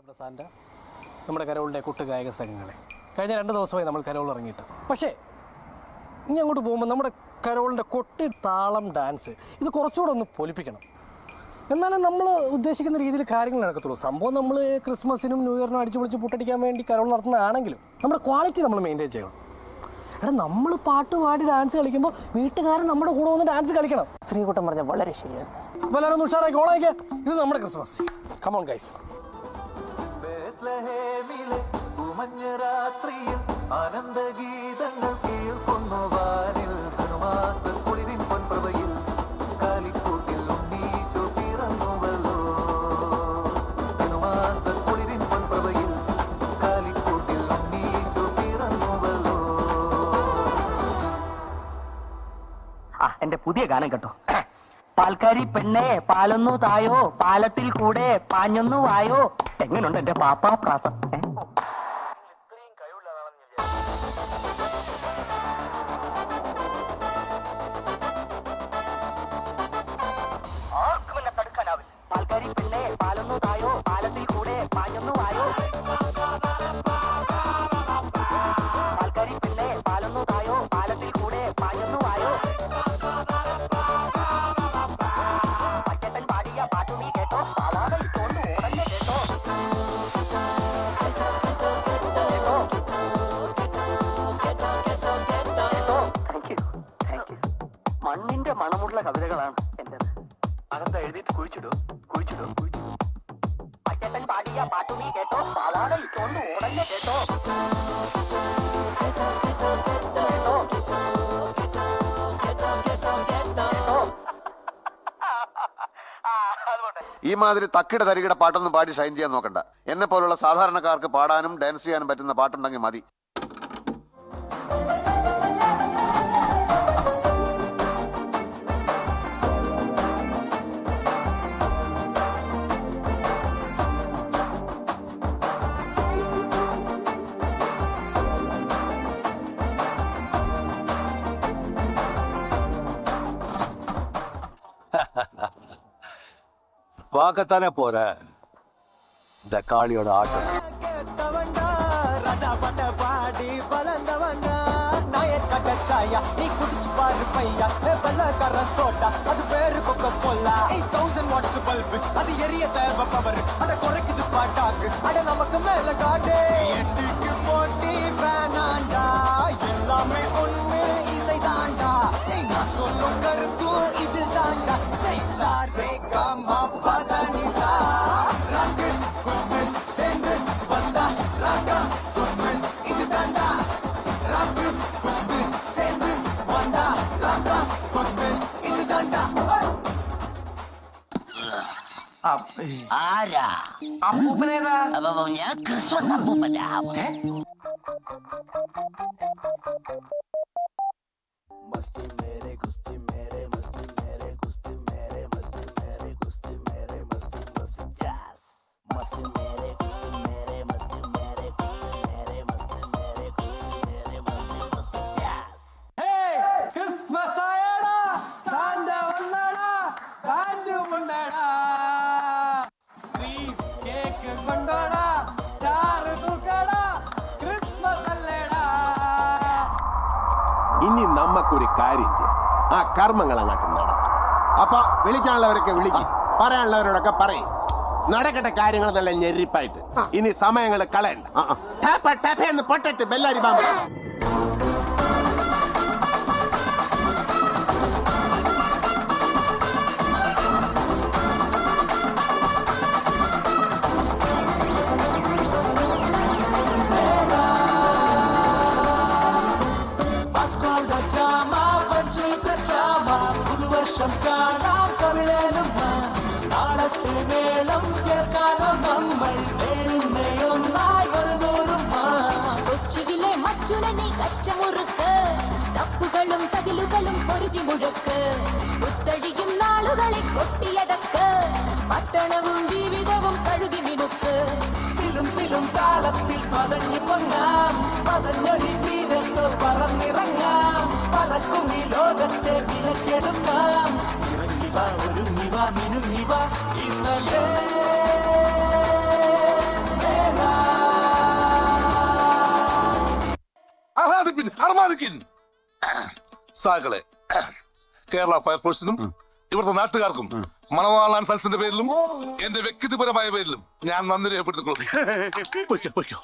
പ്രസാദിൻ്റെ നമ്മുടെ കരോളിൻ്റെ കൊട്ടുഗായക സംഘങ്ങളെ കഴിഞ്ഞ 2 ദിവസമായി നമ്മൾ കരോൾ ഇറങ്ങിയിട്ട്. പക്ഷേ ഇനി അങ്ങോട്ട് പോകുമ്പോൾ നമ്മുടെ കരോളിൻ്റെ കൊട്ടി താളം ഡാൻസ് ഇത് കുറച്ചുകൂടെ ഒന്ന് പൊലിപ്പിക്കണം. എന്നാലും നമ്മൾ ഉദ്ദേശിക്കുന്ന രീതിയിൽ കാര്യങ്ങൾ നടക്കത്തുള്ളൂ. സംഭവം നമ്മൾ ക്രിസ്മസിനും ന്യൂ ഇയറിനും അടിച്ചു പൊളിച്ച് പുട്ടടിക്കാൻ വേണ്ടി കരോൾ നടത്തുന്നതാണെങ്കിലും നമ്മുടെ ക്വാളിറ്റി നമ്മൾ മെയിൻറ്റെയിൻ ചെയ്യണം. എടാ, നമ്മൾ പാട്ട് പാടി ഡാൻസ് കളിക്കുമ്പോൾ വീട്ടുകാരൻ നമ്മുടെ കൂടെ വന്ന് ഡാൻസ് കളിക്കണം. ശ്രീകുട്ടൻ പറഞ്ഞ വളരെ ശരിയാണ്. അപ്പോൾ എല്ലാവരും ഒന്ന് ഉഷാറാക്കി ഓളായിക്കേ. ഇത് നമ്മുടെ ക്രിസ്മസ്. Come on guys. ആനന്ദഗീതങ്ങൾ കേൾക്കുന്നു വാനിൽ കുളിരിൻ പൊൻപ്രഭയിൽ കാലിക്കൂട്ടിൽ ഉണ്ണീശോ പിറന്നുവല്ലോ. കുളിരിൻ പൊൻപ്രഭയിൽ കാലിക്കൂട്ടിൽ ഉണ്ണീശോ പിറന്നുവല്ലോ. എന്റെ പുതിയ ഗാനം കേട്ടോ. പാൽക്കാരി പെണ്ണേ പാലൊന്നു തായോ, പാലത്തിൽ കൂടെ പാഞ്ഞൊന്നു വായോ. എങ്ങനെയുണ്ട് എന്റെ പാപ്പാ പ്രാസം? ആർക്കും എന്നെ തടുക്കാനാവില്ല. പാൽക്കാരി പെണ്ണേ പാലൊന്നു തായോ, പാലത്തിൽ കൂടെ പാഞ്ഞൊന്നു വായോ. പാൽക്കാരി പെണ്ണേ പാലൊന്നു തായോ, പാലത്തിൽ കൂടെ പാഞ്ഞൊന്നു വായോ. പച്ചപ്പൻ പാടിയ പാട്ടു നീ കേട്ടോ, പാവാട ഇട്ടോണ്ട് ഓടന്നെ കേട്ടോ. മണ്ണിന്റെ മണമുള്ള കവിതകളാണ് എന്റേത്. അകത്ത് എഴുതിയിട്ട് കുഴിച്ചിടൂ. പച്ചപ്പൻ പാടിയ പാട്ടു നീ കേട്ടോ, പാവാട ഇട്ടോണ്ട് ഓടന്നെ കേട്ടോ. ഈ മാതിരി തക്കിട തരികിട പാട്ടൊന്നും പാടി ഷൈൻ ചെയ്യാൻ നോക്കണ്ട. എന്നെ പോലുള്ള സാധാരണക്കാർക്ക് പാടാനും ഡാൻസ് ചെയ്യാനും പറ്റുന്ന പാട്ടുണ്ടെങ്കിൽ മതി. பார்க்கத்தானே போற இந்த காளியோட ஆட்டம். நீ குடிச்சு பாரு பையா, வெள்ளக்கார சோட்டா அது பேரு கொக்க போலா. 8000 வாட்ஸ் பல்பு அது எரிய தேவை பவர், அத குறைக்குது பாட்டாக்கு அட நமக்கு மேல காட்டு. எட்டுக்கு போட்டி வேணாண்டா, எல்லாமே ஒண்ணு இசை தாண்டா. நான் சொல்லும் கருத்து இது தாண்டா. சைசார் வேகாமா பதனிசா ராக்கு குத்து சேர்ந்து வந்தா ராகா குத்து இது தாண்டா. ராக்கு குத்து சேர்ந்து வந்தா ராகா குத்து இது தாண்டா. ആരാ? അപ്പൂപ്പനേതാ? ഞാൻ ക്രിസ്മസ് അപ്പൂപ്പനാ. मस्ती मेरे कुश्ती मेरे मस्ती मेरे कुश्ती मेरे मस्ती मेरे कुश्ती मेरे मस्ती मस्ती जैस. मस्ती मेरे कुश्ती मेरे मस्ती मेरे कुश्ती मेरे मस्ती मेरे कुश्ती मेरे मस्ती मस्ती जैस. ക്രിസ്മസ് ആയടാ, സാന്റ വന്നടാ, ബാൻഡ് കൊണ്ടടാ, കേക്ക് കൊണ്ടോടാ, സ്റ്റാർ തൂക്കടാ, ക്രിസ്മസ് അല്ലേടാ. ഇനി നമുക്കൊരു കാര്യം ചെയ്യാം, ആ കർമ്മങ്ങൾ അങ്ങോട്ട് നടത്താം. അപ്പൊ വിളിക്കാനുള്ളവരൊക്കെ വിളിക്കും, പറയാനുള്ളവരോടൊക്കെ പറയും. നടക്കട്ടെ കാര്യങ്ങൾ നല്ല ഞെരിപ്പായിട്ട്. ഇനി സമയങ്ങൾ കളയണ്ട. എന്ന് പൊട്ടിട്ട് ബെല്ലാരി ബാമ്പ്. പുതുവർഷം കാണാൻ കവിളേലും നാളത്തെ മേളം കേൾക്കാനോ നമ്മൾ ഒന്നായി വരുന്നോരും. കൊച്ചുവിലെ മച്ചുണനെ കച്ചമുറുക്ക്, തപ്പുകളും തകിലുകളും പൊരുതി മുഴക്ക്, പുത്തടിയും നാളുകളെ കൊട്ടിയടക്ക്, പട്ടണവും ജീവിതവും കഴുകി മിനുക്ക്. സിലും സിലും താളത്തിൽ പതഞ്ഞു പൊങ്ങാം, പതഞ്ഞൊരു തീരത്തോ പറന്നിറങ്ങാം, പറക്കും ഈ ലോകത്തെ വിലക്കെടുക്കാം. ഇറങ്ങിവ ഒരുങ്ങിവ മിനുങ്ങിവ ഇന്നലെ ഡിസിപ്ലിൻ അർമാദിക്കിൻ സാകളെ കേരള ഫയർഫോഴ്സിനും ഇവിടുത്തെ നാട്ടുകാർക്കും മണവാളാൻ സൽസിന്റെ പേരിലും എന്റെ വ്യക്തിപരമായ പേരിലും ഞാൻ നന്ദി രേഖപ്പെടുത്തിക്കൊള്ളുന്നു. പൊയ്ക്കോ